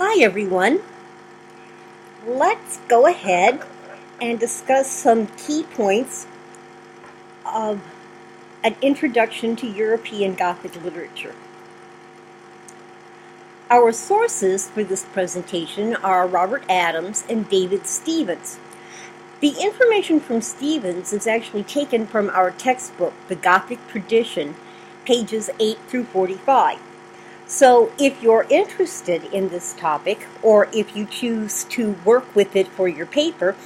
Hi everyone. Let's go ahead and discuss some key points of an introduction to European Gothic literature. Our sources for this presentation are Robert Adams and David Stevens. The information from Stevens is actually taken from our textbook, The Gothic Tradition, pages 8 through 45. So if you're interested in this topic, or if you choose to work with it for your paper,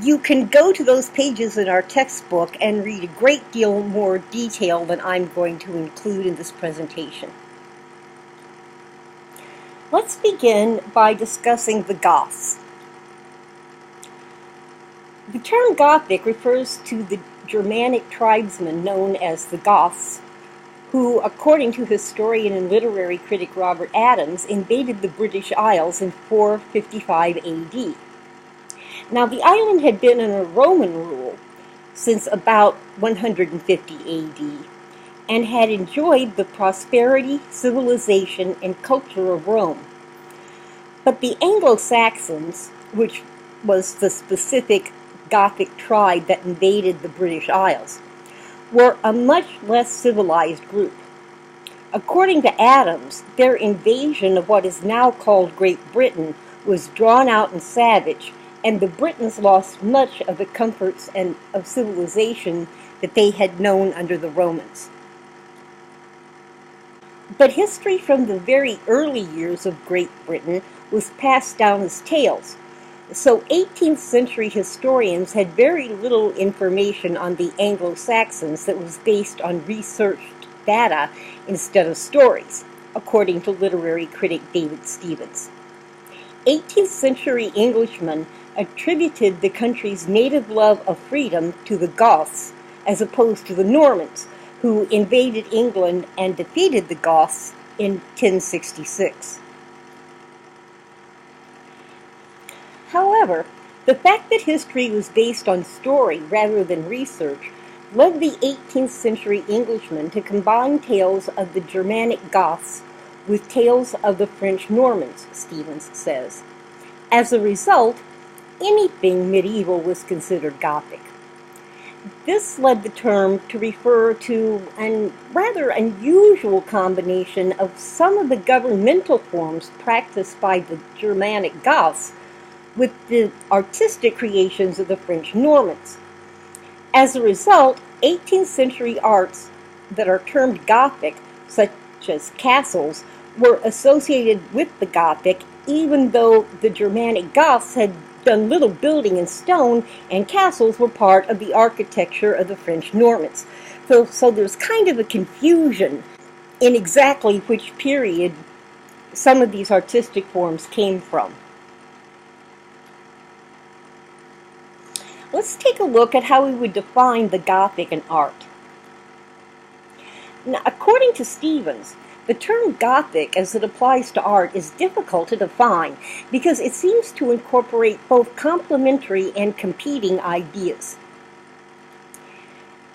you can go to those pages in our textbook and read a great deal more detail than I'm going to include in this presentation. Let's begin by discussing the Goths. The term Gothic refers to the Germanic tribesmen known as the Goths, who, according to historian and literary critic Robert Adams, invaded the British Isles in 455 AD. Now, the island had been under Roman rule since about 150 AD and had enjoyed the prosperity, civilization, and culture of Rome. But the Anglo-Saxons, which was the specific Gothic tribe that invaded the British Isles, were a much less civilized group. According to Adams, their invasion of what is now called Great Britain was drawn out and savage, and the Britons lost much of the comforts and of civilization that they had known under the Romans. But history from the very early years of Great Britain was passed down as tales. So 18th century historians had very little information on the Anglo-Saxons that was based on researched data instead of stories, according to literary critic David Stevens. 18th century Englishmen attributed the country's native love of freedom to the Goths, as opposed to the Normans, who invaded England and defeated the Goths in 1066. However, the fact that history was based on story rather than research led the 18th century Englishmen to combine tales of the Germanic Goths with tales of the French Normans, Stevens says. As a result, anything medieval was considered Gothic. This led the term to refer to a rather unusual combination of some of the governmental forms practiced by the Germanic Goths with the artistic creations of the French Normans. As a result, 18th century arts that are termed Gothic, such as castles, were associated with the Gothic, even though the Germanic Goths had done little building in stone, and castles were part of the architecture of the French Normans. So there's kind of a confusion in exactly which period some of these artistic forms came from. Let's take a look at how we would define the Gothic and art. Now, according to Stevens, the term Gothic as it applies to art is difficult to define because it seems to incorporate both complementary and competing ideas.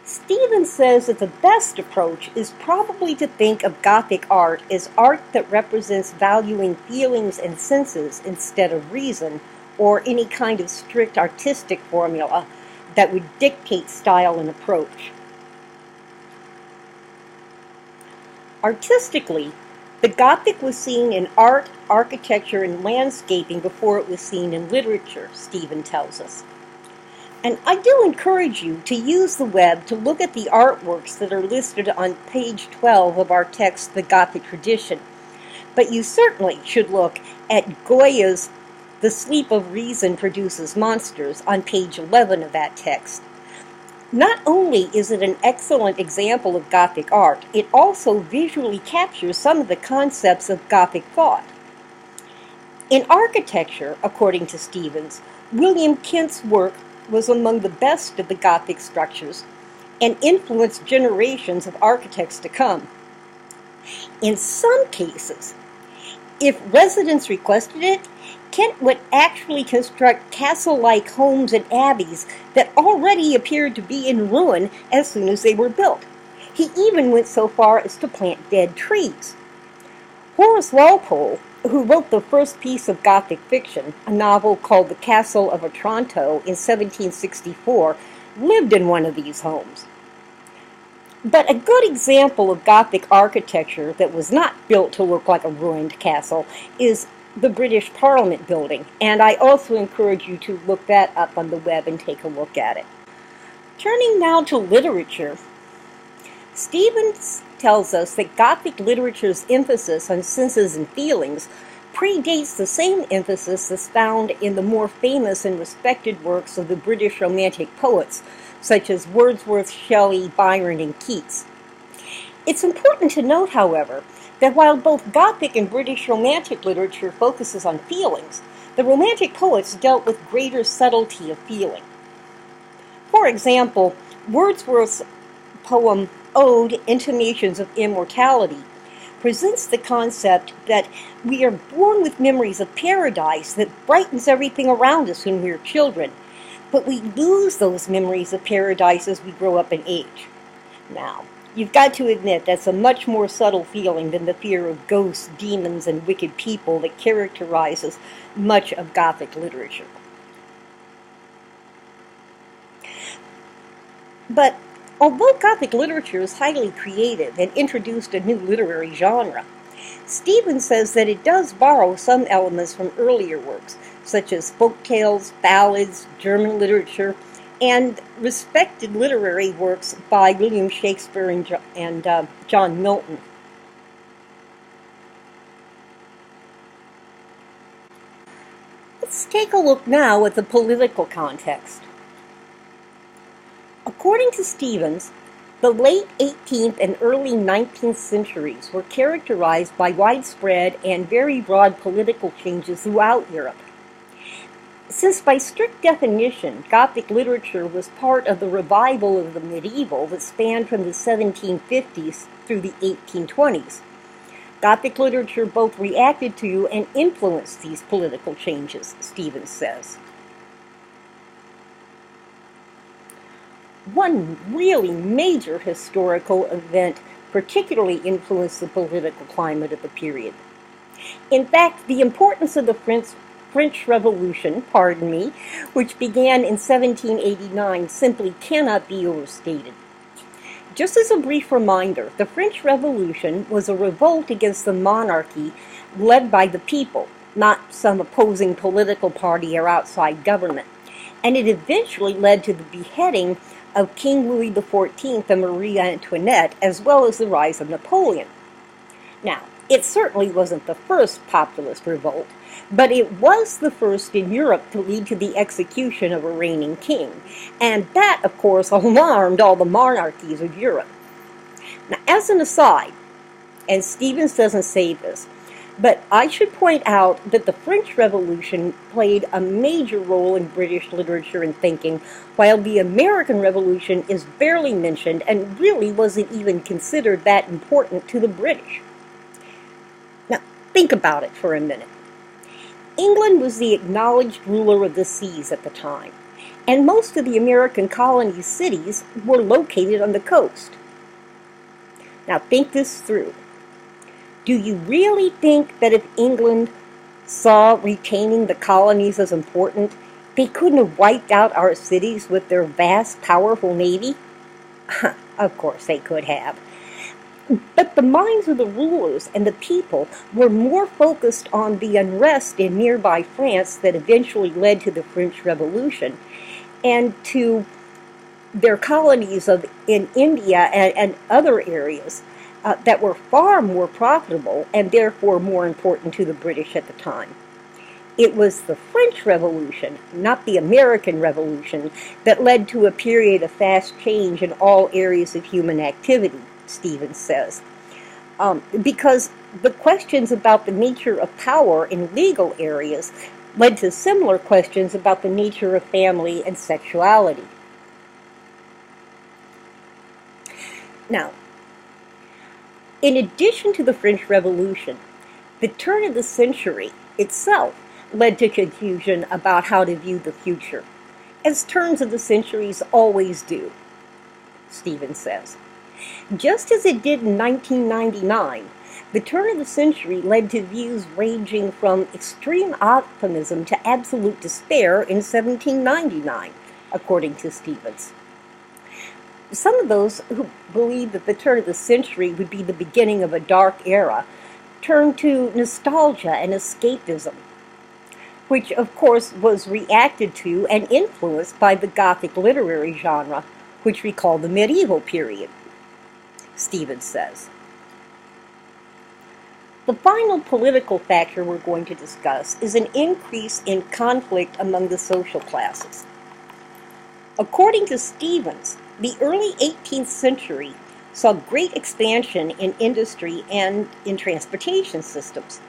Stevens says that the best approach is probably to think of Gothic art as art that represents valuing feelings and senses instead of reason, or any kind of strict artistic formula that would dictate style and approach. Artistically, the Gothic was seen in art, architecture, and landscaping before it was seen in literature, Stevens tells us. And I do encourage you to use the web to look at the artworks that are listed on page 12 of our text, The Gothic Tradition. But you certainly should look at Goya's The Sleep of Reason Produces Monsters on page 11 of that text. Not only is it an excellent example of Gothic art, it also visually captures some of the concepts of Gothic thought. In architecture, according to Stevens, William Kent's work was among the best of the Gothic structures and influenced generations of architects to come. In some cases, if residents requested it, Kent would actually construct castle-like homes and abbeys that already appeared to be in ruin as soon as they were built. He even went so far as to plant dead trees. Horace Walpole who wrote the first piece of Gothic fiction, a novel called The Castle of Otranto in 1764, lived in one of these homes. But a good example of Gothic architecture that was not built to look like a ruined castle is the British Parliament building, and I also encourage you to look that up on the web and take a look at it. Turning now to literature, Stevens tells us that Gothic literature's emphasis on senses and feelings predates the same emphasis as found in the more famous and respected works of the British Romantic poets, such as Wordsworth, Shelley, Byron, and Keats. It's important to note, however, that while both Gothic and British Romantic literature focuses on feelings, the Romantic poets dealt with greater subtlety of feeling. For example, Wordsworth's poem Ode, Intimations of Immortality, presents the concept that we are born with memories of paradise that brightens everything around us when we're children, but we lose those memories of paradise as we grow up in age. Now, you've got to admit that's a much more subtle feeling than the fear of ghosts, demons, and wicked people that characterizes much of Gothic literature. But although Gothic literature is highly creative and introduced a new literary genre, Stevens says that it does borrow some elements from earlier works, such as folk tales, ballads, German literature, and respected literary works by William Shakespeare and John Milton. Let's take a look now at the political context. According to Stevens, the late 18th and early 19th centuries were characterized by widespread and very broad political changes throughout Europe. Since by strict definition, Gothic literature was part of the revival of the medieval that spanned from the 1750s through the 1820s, Gothic literature both reacted to and influenced these political changes, Stevens says. One really major historical event particularly influenced the political climate of the period. In fact, the importance of the French Revolution, which began in 1789, simply cannot be overstated. Just as a brief reminder, the French Revolution was a revolt against the monarchy led by the people, not some opposing political party or outside government, and it eventually led to the beheading of King Louis XIV and Marie Antoinette, as well as the rise of Napoleon. Now, it certainly wasn't the first populist revolt, but it was the first in Europe to lead to the execution of a reigning king, and that, of course, alarmed all the monarchies of Europe. Now, as an aside, and Stevens doesn't say this, but I should point out that the French Revolution played a major role in British literature and thinking, while the American Revolution is barely mentioned and really wasn't even considered that important to the British. Now, think about it for a minute. England was the acknowledged ruler of the seas at the time, and most of the American colony cities were located on the coast. Now, think this through. Do you really think that if England saw retaining the colonies as important, they couldn't have wiped out our cities with their vast, powerful navy? Of course they could have. But the minds of the rulers and the people were more focused on the unrest in nearby France that eventually led to the French Revolution, and to their colonies in India and other areas that were far more profitable and therefore more important to the British at the time. It was the French Revolution, not the American Revolution, that led to a period of fast change in all areas of human activity, Stevens says. Because the questions about the nature of power in legal areas led to similar questions about the nature of family and sexuality. Now, in addition to the French Revolution, the turn of the century itself led to confusion about how to view the future, as turns of the centuries always do, Stevens says. Just as it did in 1999, The turn of the century led to views ranging from extreme optimism to absolute despair in 1799, according to Stevens. Some of those who believed that the turn of the century would be the beginning of a dark era turned to nostalgia and escapism, which of course was reacted to and influenced by the Gothic literary genre, which we call the medieval period, Stevens says. The final political factor we're going to discuss is an increase in conflict among the social classes. According to Stevens, the early 18th century saw great expansion in industry and in transportation systems.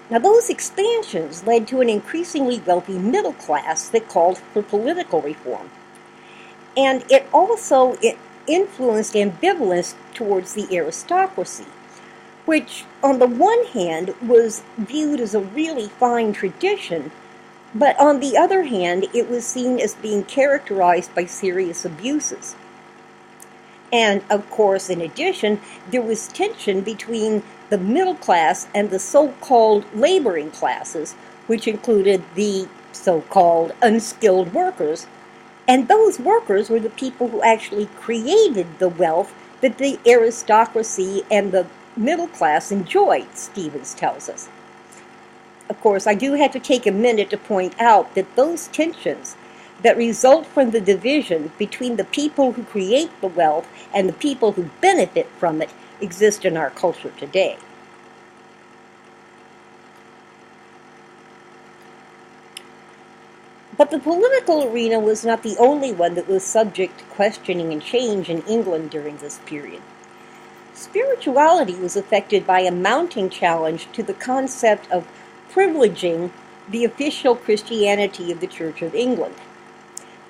Now, those expansions led to an increasingly wealthy middle class that called for political reform. And it also influenced ambivalence towards the aristocracy, which on the one hand was viewed as a really fine tradition, but on the other hand it was seen as being characterized by serious abuses. And of course, in addition, there was tension between the middle class and the so-called laboring classes, which included the so-called unskilled workers, and those workers were the people who actually created the wealth that the aristocracy and the middle class enjoyed, Stevens tells us. Of course, I do have to take a minute to point out that those tensions that result from the division between the people who create the wealth and the people who benefit from it exist in our culture today. But the political arena was not the only one that was subject to questioning and change in England during this period. Spirituality was affected by a mounting challenge to the concept of privileging the official Christianity of the Church of England.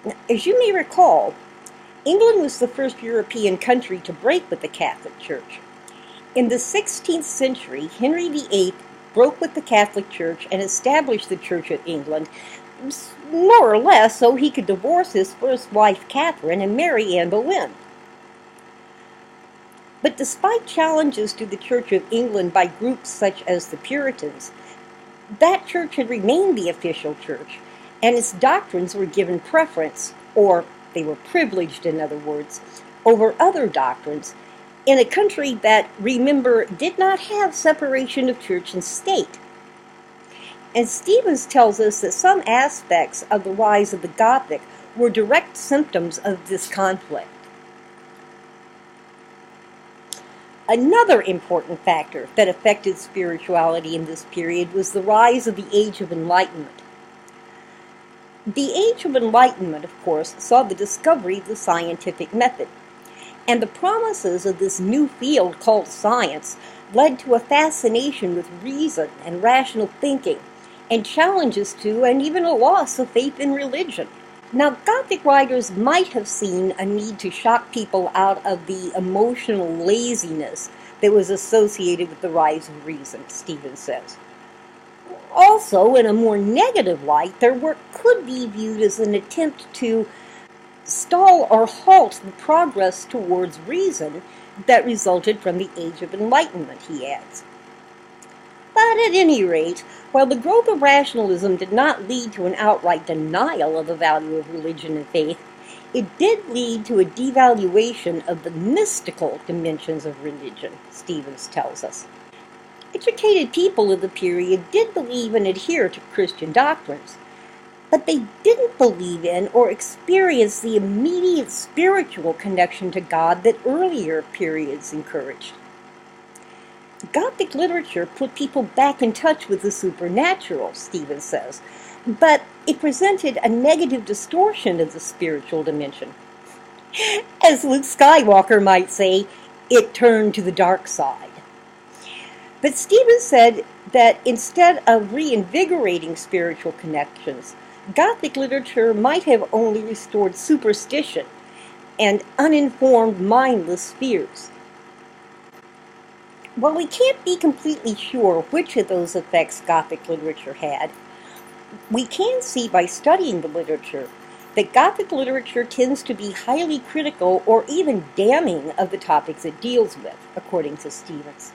Now, as you may recall, England was the first European country to break with the Catholic Church. In the 16th century, Henry VIII broke with the Catholic Church and established the Church of England, more or less so he could divorce his first wife, Catherine, and marry Anne Boleyn. But despite challenges to the Church of England by groups such as the Puritans, that church had remained the official church, and its doctrines were given preference, or they were privileged, in other words, over other doctrines, in a country that, remember, did not have separation of church and state. And Stevens tells us that some aspects of the rise of the Gothic were direct symptoms of this conflict. Another important factor that affected spirituality in this period was the rise of the Age of Enlightenment. The Age of Enlightenment, of course, saw the discovery of the scientific method, and the promises of this new field called science led to a fascination with reason and rational thinking, and challenges to and even a loss of faith in religion. Now, Gothic writers might have seen a need to shock people out of the emotional laziness that was associated with the rise of reason, Stevens says. Also, in a more negative light, their work could be viewed as an attempt to stall or halt the progress towards reason that resulted from the Age of Enlightenment, he adds. But at any rate, while the growth of rationalism did not lead to an outright denial of the value of religion and faith, it did lead to a devaluation of the mystical dimensions of religion, Stevens tells us. Educated people of the period did believe and adhere to Christian doctrines, but they didn't believe in or experience the immediate spiritual connection to God that earlier periods encouraged. Gothic literature put people back in touch with the supernatural, Stevens says, but it presented a negative distortion of the spiritual dimension. As Luke Skywalker might say, it turned to the dark side. But Stevens said that instead of reinvigorating spiritual connections, Gothic literature might have only restored superstition and uninformed, mindless fears. While we can't be completely sure which of those effects Gothic literature had, we can see by studying the literature that Gothic literature tends to be highly critical or even damning of the topics it deals with, according to Stevens.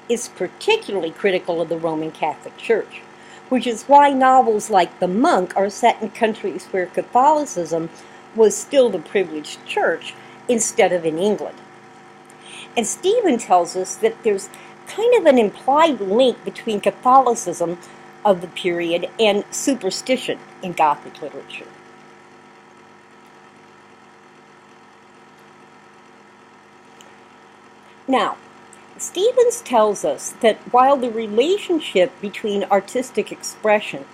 is particularly critical of the Roman Catholic Church, which is why novels like The Monk are set in countries where Catholicism was still the privileged church instead of in England. And Stephen tells us that there's kind of an implied link between Catholicism of the period and superstition in Gothic literature. Now, Stevens tells us that while the relationship between artistic expression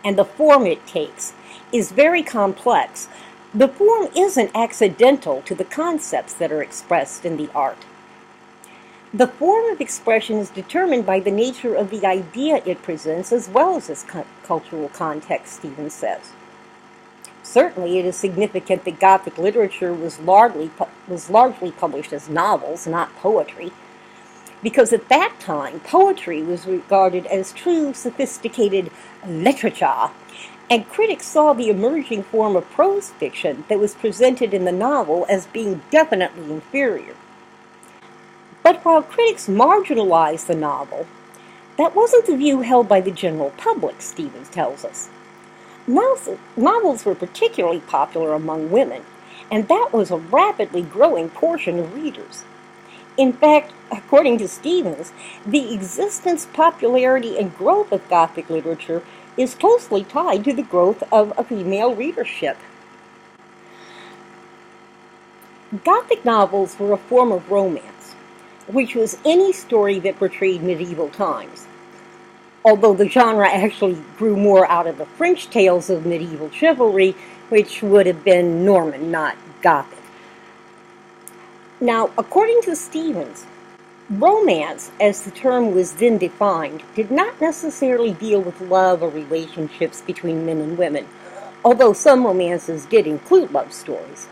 and the form it takes is very complex, the form isn't accidental to the concepts that are expressed in the art. The form of expression is determined by the nature of the idea it presents as well as its cultural context, Stevens says. Certainly, it is significant that Gothic literature was largely published as novels, not poetry, because at that time, poetry was regarded as true, sophisticated literature, and critics saw the emerging form of prose fiction that was presented in the novel as being definitely inferior. But while critics marginalized the novel, that wasn't the view held by the general public, Stevens tells us. Novels were particularly popular among women, and that was a rapidly growing portion of readers. In fact, according to Stevens, the existence, popularity, and growth of Gothic literature is closely tied to the growth of a female readership. Gothic novels were a form of romance, which was any story that portrayed medieval times, although the genre actually grew more out of the French tales of medieval chivalry, which would have been Norman, not Gothic. Now, according to Stevens, romance, as the term was then defined, did not necessarily deal with love or relationships between men and women, although some romances did include love stories.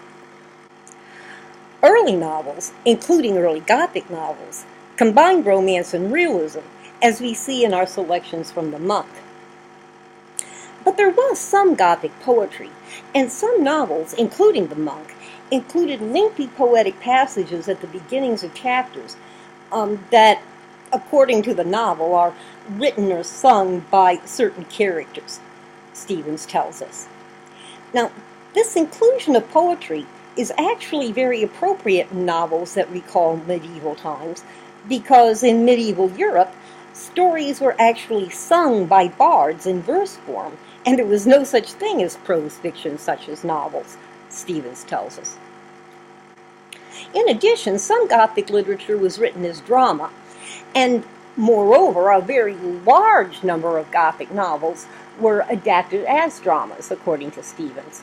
Early novels, including early Gothic novels, combined romance and realism, as we see in our selections from The Monk. But there was some Gothic poetry, and some novels, including The Monk, included lengthy poetic passages at the beginnings of chapters that, according to the novel, are written or sung by certain characters, Stevens tells us. Now, this inclusion of poetry is actually very appropriate in novels that recall medieval times, because in medieval Europe, stories were actually sung by bards in verse form, and there was no such thing as prose fiction such as novels, Stevens tells us. In addition, some Gothic literature was written as drama, and moreover, a very large number of Gothic novels were adapted as dramas, according to Stevens.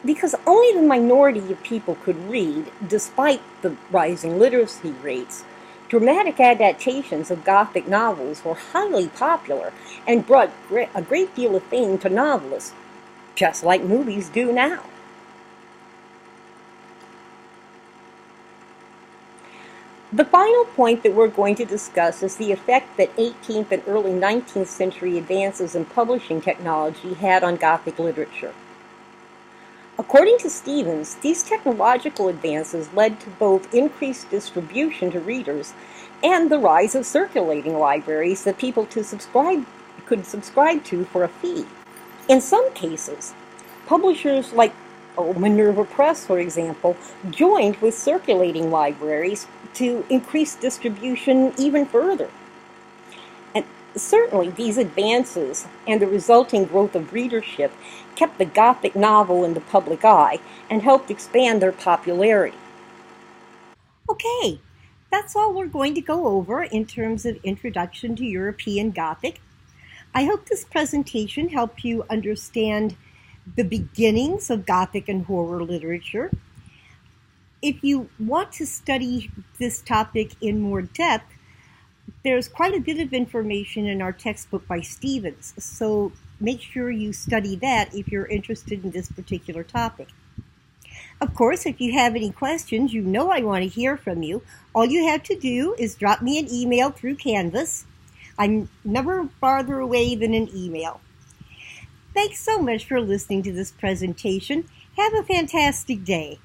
Because only the minority of people could read, despite the rising literacy rates, dramatic adaptations of Gothic novels were highly popular and brought a great deal of fame to novelists, just like movies do now. The final point that we're going to discuss is the effect that 18th and early 19th century advances in publishing technology had on Gothic literature. According to Stevens, these technological advances led to both increased distribution to readers and the rise of circulating libraries that people could subscribe to for a fee. In some cases, publishers like Minerva Press, for example, joined with circulating libraries to increase distribution even further. And certainly these advances and the resulting growth of readership kept the Gothic novel in the public eye and helped expand their popularity. Okay, that's all we're going to go over in terms of Introduction to European Gothic. I hope this presentation helped you understand the beginnings of Gothic and horror literature. If you want to study this topic in more depth, there's quite a bit of information in our textbook by Stevens, so make sure you study that if you're interested in this particular topic. Of course, if you have any questions, you know I want to hear from you. All you have to do is drop me an email through Canvas. I'm never farther away than an email. Thanks so much for listening to this presentation. Have a fantastic day.